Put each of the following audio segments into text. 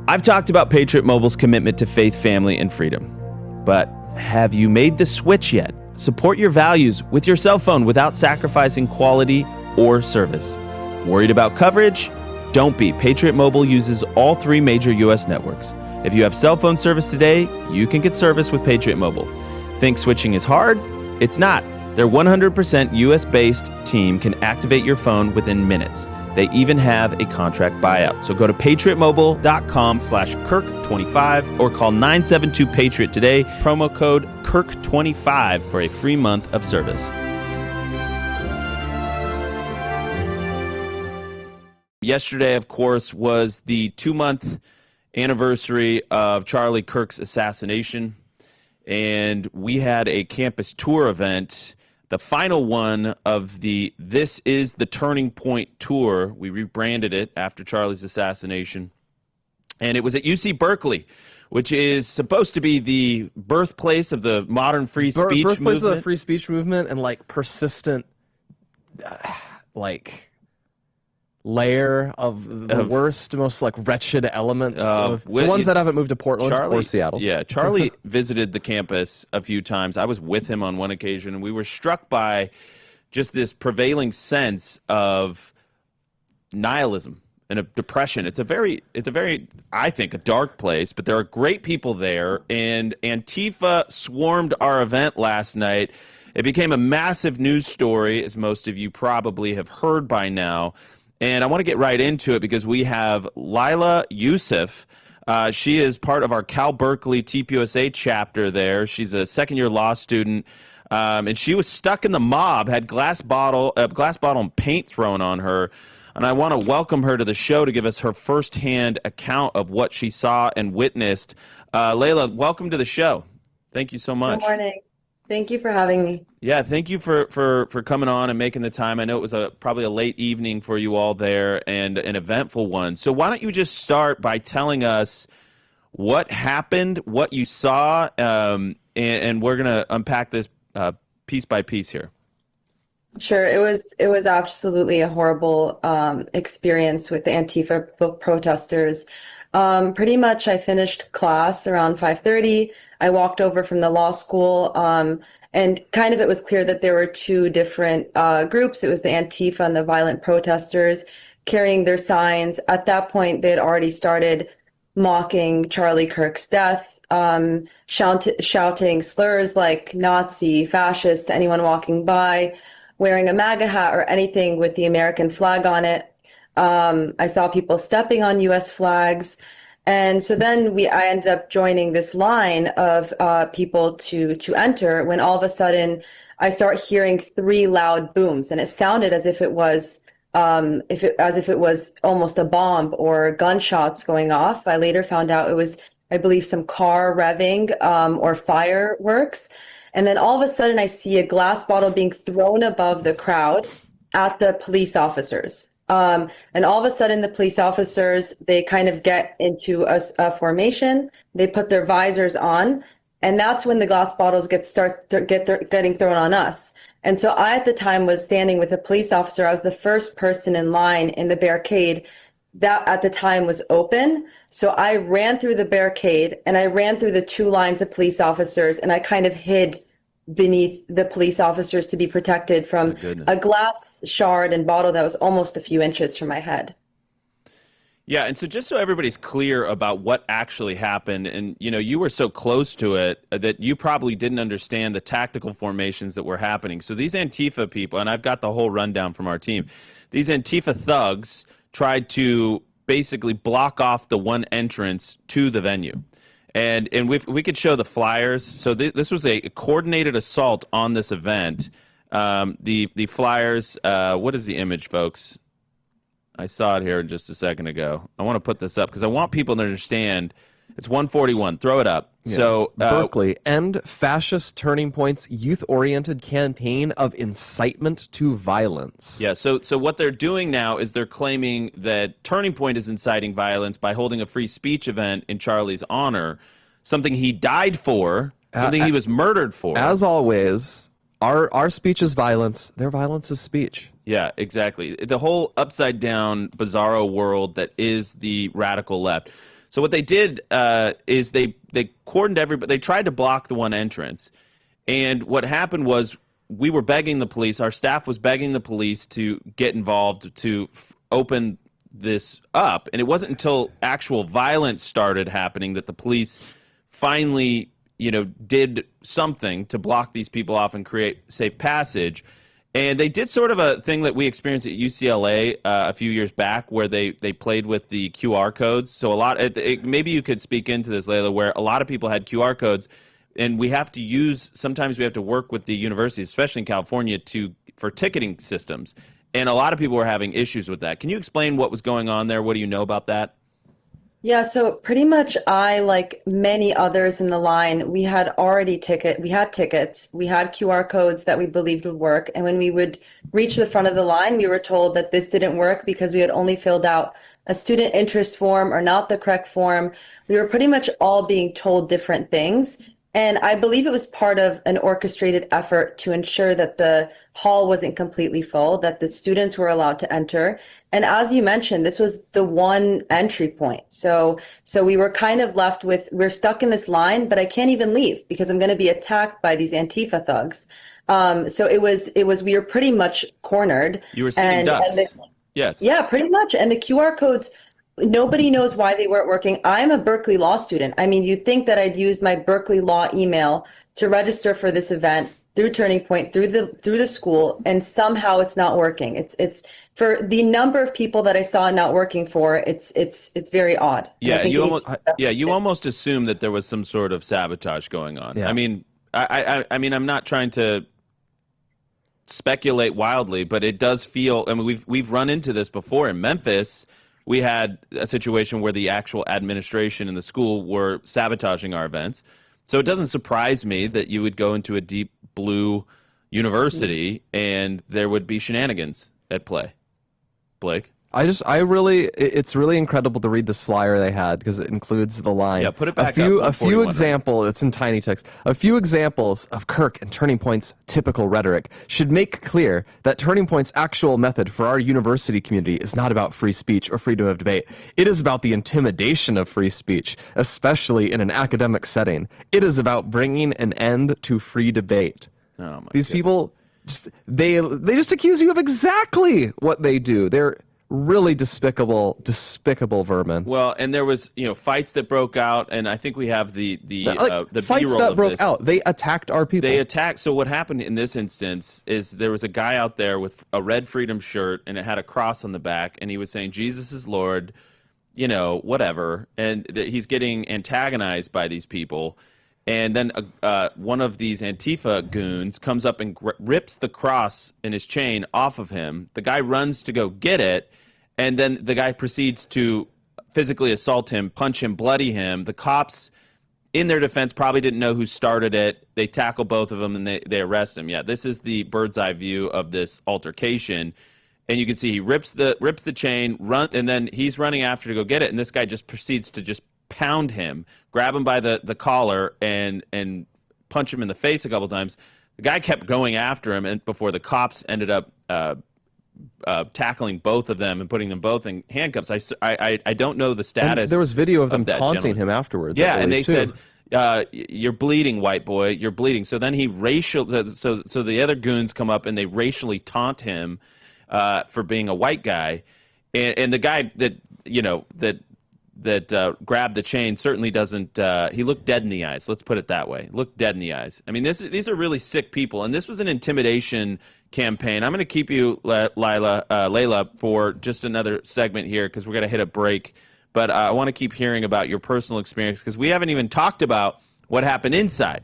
I've talked about Patriot Mobile's commitment to faith, family, and freedom. But have you made the switch yet? Support your values with your cell phone without sacrificing quality or service. Worried about coverage? Don't be. Patriot Mobile uses all 3 major U.S. networks. If you have cell phone service today, you can get service with Patriot Mobile. Think switching is hard? It's not. Their 100% U.S.-based team can activate your phone within minutes. They even have a contract buyout. So go to patriotmobile.com/Kirk25 or call 972-PATRIOT today. Promo code Kirk25 for a free month of service. Yesterday, of course, was the 2-month anniversary of Charlie Kirk's assassination. And we had a campus tour event, the final one of the This Is the Turning Point tour. We rebranded it after Charlie's assassination. And it was at UC Berkeley, which is supposed to be the birthplace of the modern free speech movement. Birthplace of the free speech movement and, like, persistent, layer of the worst, most, like, wretched elements of the ones that haven't moved to Portland or Seattle. Yeah, Charlie visited the campus a few times. I was with him on one occasion, and we were struck by just this prevailing sense of nihilism and of depression. It's a very, I think, a dark place, but there are great people there, and Antifa swarmed our event last night. It became a massive news story, as most of you probably have heard by now. And I want to get right into it because we have Lila Yusuf. She is part of our Cal Berkeley TPUSA chapter there. She's a second-year law student, and she was stuck in the mob, had glass bottle and paint thrown on her. And I want to welcome her to the show to give us her firsthand account of what she saw and witnessed. Layla, welcome to the show. Thank you so much. Good morning. Thank you for having me. Yeah, thank you for coming on and making the time. I know it was probably a late evening for you all there and an eventful one. So why don't you just start by telling us what happened, what you saw, and we're going to unpack this piece by piece here. Sure. It was absolutely a horrible experience with the Antifa protesters. Pretty much I finished class around 5:30. I walked over from the law school, and kind of it was clear that there were 2 different groups. It was the Antifa and the violent protesters carrying their signs. At that point, they had already started mocking Charlie Kirk's death, shouting slurs like Nazi, fascist to anyone walking by, wearing a MAGA hat or anything with the American flag on it. I saw people stepping on U.S. flags. And so then I ended up joining this line of people to enter when all of a sudden I start hearing 3 loud booms, and it sounded as if it was almost a bomb or gunshots going off. I later found out it was, I believe, some car revving or fireworks. And then all of a sudden I see a glass bottle being thrown above the crowd at the police officers. And all of a sudden the police officers, they kind of get into a formation, they put their visors on, and that's when the glass bottles getting thrown on us. And so I, at the time, was standing with a police officer. I was the first person in line in the barricade that at the time was open. So I ran through the barricade and I ran through the 2 lines of police officers, and I kind of hid beneath the police officers to be protected from a glass shard and bottle that was almost a few inches from my head. Yeah, and so just so everybody's clear about what actually happened, and you were so close to it that you probably didn't understand the tactical formations that were happening. So these Antifa people, and I've got the whole rundown from our team, these Antifa thugs tried to basically block off the one entrance to the venue. And we could show the flyers. So this was a coordinated assault on this event. The flyers, what is the image, folks? I saw it here just a second ago. I want to put this up because I want people to understand. It's 141. Throw it up. Yeah. So Berkeley, End Fascist Turning Point's youth-oriented campaign of incitement to violence. Yeah, so what they're doing now is they're claiming that Turning Point is inciting violence by holding a free speech event in Charlie's honor, something he died for, something he was murdered for. As always, our speech is violence. Their violence is speech. Yeah, exactly. The whole upside-down, bizarro world that is the radical left. So what they did is they cordoned everybody. They tried to block the one entrance, and what happened was we were begging the police. Our staff was begging the police to get involved to open this up, and it wasn't until actual violence started happening that the police finally, did something to block these people off and create safe passage. And they did sort of a thing that we experienced at UCLA a few years back, where they played with the QR codes. So maybe you could speak into this, Layla, where a lot of people had QR codes, and sometimes we have to work with the universities, especially in California, for ticketing systems. And a lot of people were having issues with that. Can you explain what was going on there? What do you know about that? Yeah, so pretty much I, like many others in the line, we had tickets, we had QR codes that we believed would work. And when we would reach the front of the line, we were told that this didn't work because we had only filled out a student interest form or not the correct form. We were pretty much all being told different things. And I believe it was part of an orchestrated effort to ensure that the hall wasn't completely full, that the students were allowed to enter. And as you mentioned, this was the one entry point. So we were kind of left with, we're stuck in this line, but I can't even leave because I'm going to be attacked by these Antifa thugs. So we were pretty much cornered. You were sitting ducks. Yes. Yeah, pretty much. And the QR codes, nobody knows why they weren't working. I'm a Berkeley law student. I mean, you'd think that I'd use my Berkeley law email to register for this event through Turning Point, through the school, and somehow it's not working. It's for the number of people that I saw it not working for, it's very odd. Yeah, you almost assume that there was some sort of sabotage going on. Yeah. I mean, I'm not trying to speculate wildly, but it does feel. I mean, we've run into this before in Memphis. We had a situation where the actual administration and the school were sabotaging our events. So it doesn't surprise me that you would go into a deep blue university and there would be shenanigans at play. Blake? It's really incredible to read this flyer they had because it includes the line. Yeah, put it back up. A few examples, it's in tiny text. A few examples of Kirk and Turning Point's typical rhetoric should make clear that Turning Point's actual method for our university community is not about free speech or freedom of debate. It is about the intimidation of free speech, especially in an academic setting. It is about bringing an end to free debate. Oh my These goodness. people, they just accuse you of exactly what they do. They're really despicable vermin. Well, and there was, fights that broke out, and I think we have the fights B-roll that of broke this. out. They attacked our people. They attacked. So what happened in this instance is there was a guy out there with a red freedom shirt, and it had a cross on the back, and he was saying Jesus is Lord, whatever, and he's getting antagonized by these people. And then one of these Antifa goons comes up and rips the cross in his chain off of him. The guy runs to go get it, and then the guy proceeds to physically assault him, punch him, bloody him. The cops, in their defense, probably didn't know who started it. They tackle both of them, and they arrest him. Yeah, this is the bird's eye view of this altercation. And you can see he rips the chain, and then he's running after to go get it, and this guy just proceeds to just pound him, grab him by the collar, and punch him in the face a couple times. The guy kept going after him, and before the cops ended up tackling both of them and putting them both in handcuffs. I don't know the status. And there was video of them that taunting gentleman. him afterwards. Yeah, and they too. said, "You're bleeding, white boy. You're bleeding." So then so the other goons come up and they racially taunt him for being a white guy, and the guy that grabbed the chain certainly doesn't. He looked dead in the eyes. Let's put it that way. Looked dead in the eyes. I mean, these are really sick people, and this was an intimidation campaign. I'm going to keep you, Layla, for just another segment here because we're going to hit a break. But I want to keep hearing about your personal experience because we haven't even talked about what happened inside.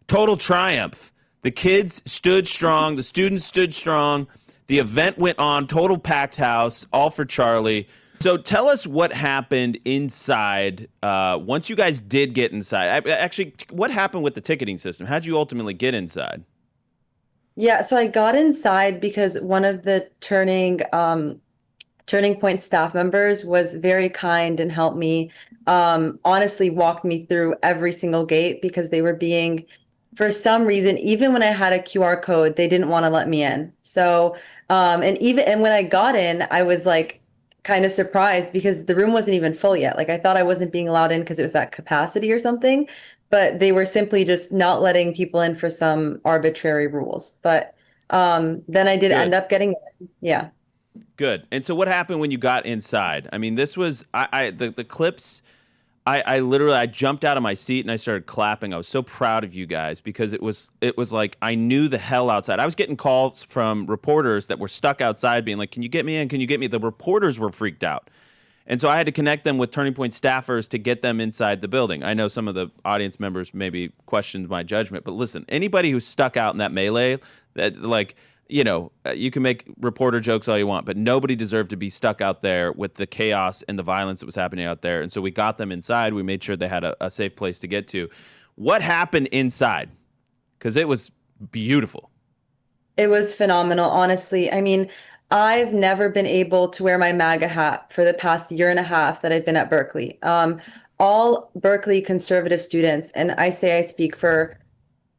Total triumph. The kids stood strong. The students stood strong. The event went on. Total packed house. All for Charlie. So tell us what happened inside once you guys did get inside. Actually, what happened with the ticketing system? How'd you ultimately get inside? Yeah, so I got inside because one of the Turning Point staff members was very kind and helped me, honestly walked me through every single gate because they were being, for some reason, even when I had a QR code, they didn't want to let me in. So, and when I got in, I was like kind of surprised because the room wasn't even full yet. Like I thought I wasn't being allowed in because it was at capacity or something, but they were simply just not letting people in for some arbitrary rules. But then I did end Good. up getting, yeah. Good. And so what happened when you got inside? I mean, this was the clips. I literally I jumped out of my seat and I started clapping. I was so proud of you guys because it was like I knew the hell outside. I was getting calls from reporters that were stuck outside being like, "Can you get me in? Can you get me?" The reporters were freaked out. And so I had to connect them with Turning Point staffers to get them inside the building. I know some of the audience members maybe questioned my judgment, but listen, anybody who's stuck out in that melee, that like, you can make reporter jokes all you want, but nobody deserved to be stuck out there with the chaos and the violence that was happening out there. And so we got them inside. We made sure they had a safe place to get to. What happened inside? Because it was beautiful. It was phenomenal, honestly. I mean, I've never been able to wear my MAGA hat for the past year and a half that I've been at Berkeley. All Berkeley conservative students, and I say I speak for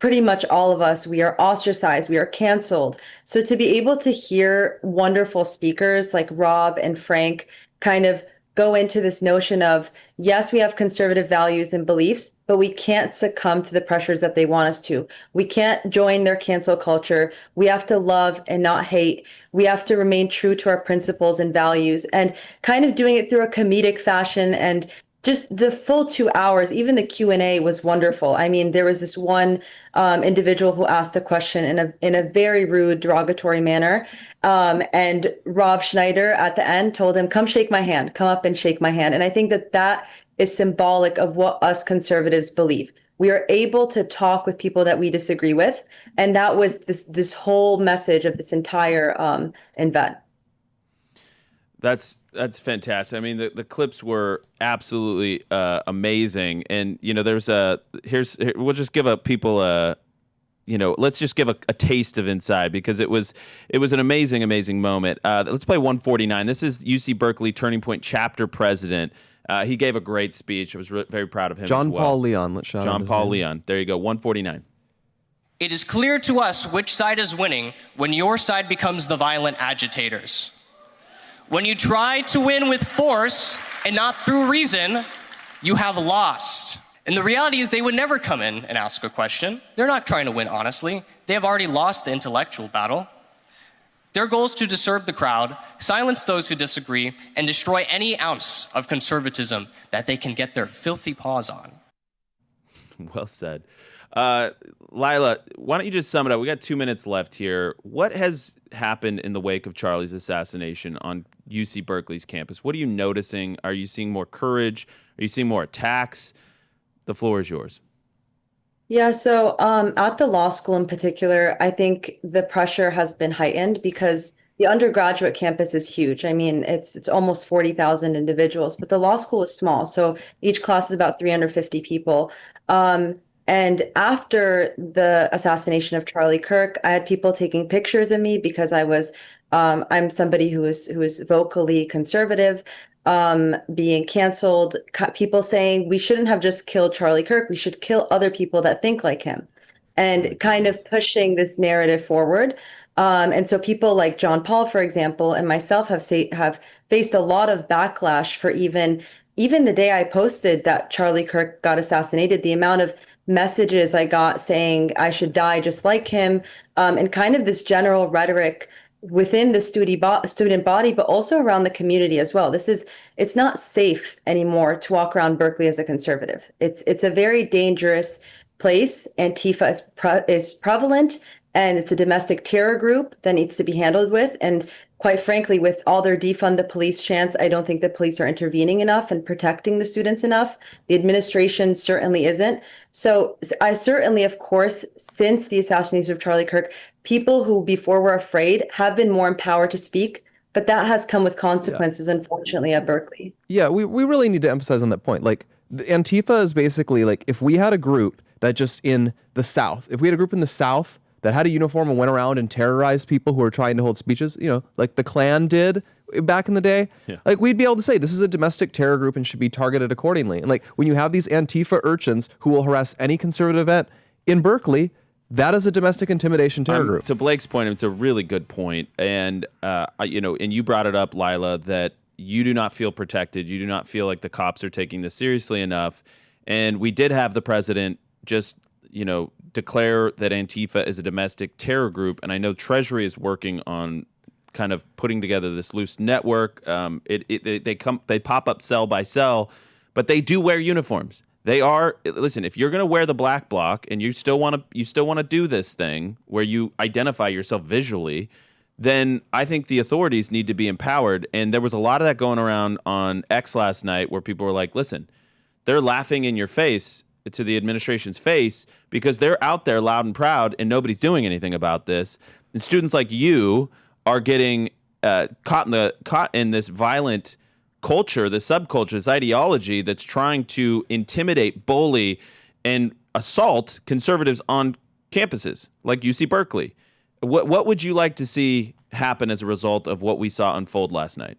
pretty much all of us, we are ostracized, we are canceled. So to be able to hear wonderful speakers like Rob and Frank kind of go into this notion of, yes, we have conservative values and beliefs, but we can't succumb to the pressures that they want us to. We can't join their cancel culture. We have to love and not hate. We have to remain true to our principles and values, and kind of doing it through a comedic fashion. And just the full 2 hours, even the Q&A was wonderful. I mean, there was this one individual who asked a question in a very rude, derogatory manner. And Rob Schneider at the end told him, "Come shake my hand, come up and shake my hand." And I think that that is symbolic of what us conservatives believe. We are able to talk with people that we disagree with. And that was this whole message of this entire event. That's fantastic. I mean, the clips were absolutely amazing, and there's we'll just give people let's just give a taste of inside because it was an amazing moment. Let's play 149. This is UC Berkeley Turning Point chapter president. He gave a great speech. I was very proud of him. John as well. Paul Leon. Let's shout out John his Paul name. Leon. There you go. 149. It is clear to us which side is winning when your side becomes the violent agitators. When you try to win with force and not through reason, you have lost. And the reality is they would never come in and ask a question. They're not trying to win honestly. They have already lost the intellectual battle. Their goal is to disturb the crowd, silence those who disagree, and destroy any ounce of conservatism that they can get their filthy paws on. Well said. Lila, why don't you just sum it up? We got 2 minutes left here. What has happened in the wake of Charlie's assassination on UC Berkeley's campus? What are you noticing? Are you seeing more courage? Are you seeing more attacks? The floor is yours. Yeah, so at the law school in particular, I think the pressure has been heightened because the undergraduate campus is huge. I mean, it's almost 40,000 individuals, but the law school is small. So each class is about 350 people. And after the assassination of Charlie Kirk, I had people taking pictures of me because I'm somebody who is vocally conservative, being canceled, people saying we shouldn't have just killed Charlie Kirk, we should kill other people that think like him, and kind of pushing this narrative forward. And so people like John Paul, for example, and myself have faced a lot of backlash for even the day I posted that Charlie Kirk got assassinated, the amount of messages I got saying I should die just like him, and kind of this general rhetoric within the student body, but also around the community as well. It's not safe anymore to walk around Berkeley as a conservative. It's a very dangerous place. Antifa is prevalent, and it's a domestic terror group that needs to be handled with. And quite frankly, with all their defund the police chants, I don't think the police are intervening enough and protecting the students enough. The administration certainly isn't. So I certainly, of course, since the assassination of Charlie Kirk, people who before were afraid have been more empowered to speak, but that has come with consequences, unfortunately, at Berkeley. Yeah, we really need to emphasize on that point. Like, the Antifa is basically like if we had a group that just in the South, if we had a group in the South that had a uniform and went around and terrorized people who were trying to hold speeches, like the Klan did back in the day, like we'd be able to say this is a domestic terror group and should be targeted accordingly. And like when you have these Antifa urchins who will harass any conservative event in Berkeley, that is a domestic intimidation terror group. To Blake's point, it's a really good point. And, and you brought it up, Lila, that you do not feel protected. You do not feel like the cops are taking this seriously enough. And we did have the president just, declare that Antifa is a domestic terror group. And I know Treasury is working on kind of putting together this loose network. They pop up cell by cell, but they do wear uniforms. Listen, if you're going to wear the black bloc and you still want to do this thing where you identify yourself visually, then I think the authorities need to be empowered. And there was a lot of that going around on X last night where people were like, listen, they're laughing in your face, to the administration's face, because they're out there loud and proud and nobody's doing anything about this. And students like you are getting caught in this violent culture, this subculture, this ideology that's trying to intimidate, bully, and assault conservatives on campuses like UC Berkeley. What would you like to see happen as a result of what we saw unfold last night?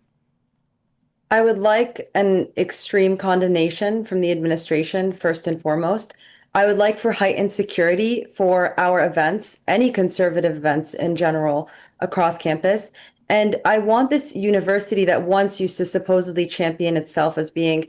I would like an extreme condemnation from the administration, first and foremost. I would like for heightened security for our events, any conservative events in general across campus. And I want this university that once used to supposedly champion itself as being,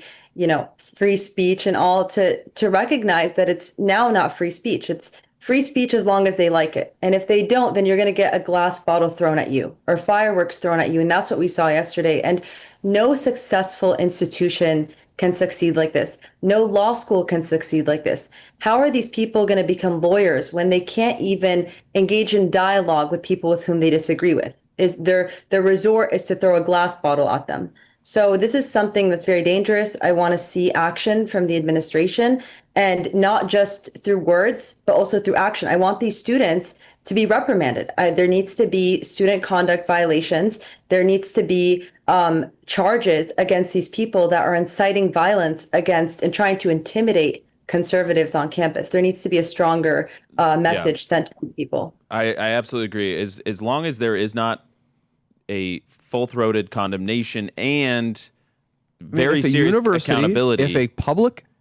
free speech and all, to recognize that it's now not free speech. It's free speech as long as they like it. And if they don't, then you're going to get a glass bottle thrown at you or fireworks thrown at you. And that's what we saw yesterday. And no successful institution can succeed like this. No law school can succeed like this. How are these people going to become lawyers when they can't even engage in dialogue with people with whom they disagree with? Is their resort is to throw a glass bottle at them. So this is something that's very dangerous. I want to see action from the administration, and not just through words, but also through action. I want these students to be reprimanded. There needs to be student conduct violations. There needs to be charges against these people that are inciting violence against and trying to intimidate conservatives on campus. There needs to be a stronger message sent to people. I absolutely agree. As long as there is not a full-throated condemnation and very serious accountability.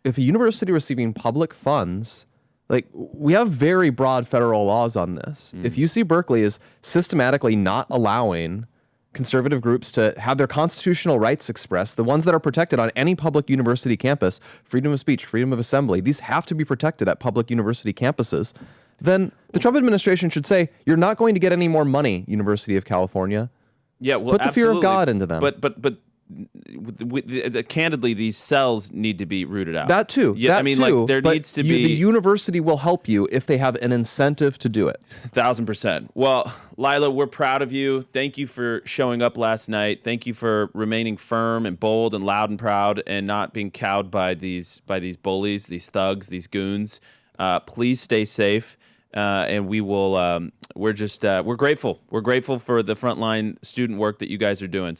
If a university receiving public funds, like, we have very broad federal laws on this. If UC Berkeley is systematically not allowing conservative groups to have their constitutional rights expressed, the ones that are protected on any public university campus, freedom of speech, freedom of assembly, these have to be protected at public university campuses, then the Trump administration should say, you're not going to get any more money, University of California. Yeah, well, put the fear of God into them. But candidly, these cells need to be rooted out. That too. Yeah, that I mean, too, like, there needs to be. The university will help you if they have an incentive to do it. 1,000%. Well, Lila, we're proud of you. Thank you for showing up last night. Thank you for remaining firm and bold and loud and proud, and not being cowed by these bullies, these thugs, these goons. Please stay safe. And we will. We're grateful. We're grateful for the frontline student work that you guys are doing.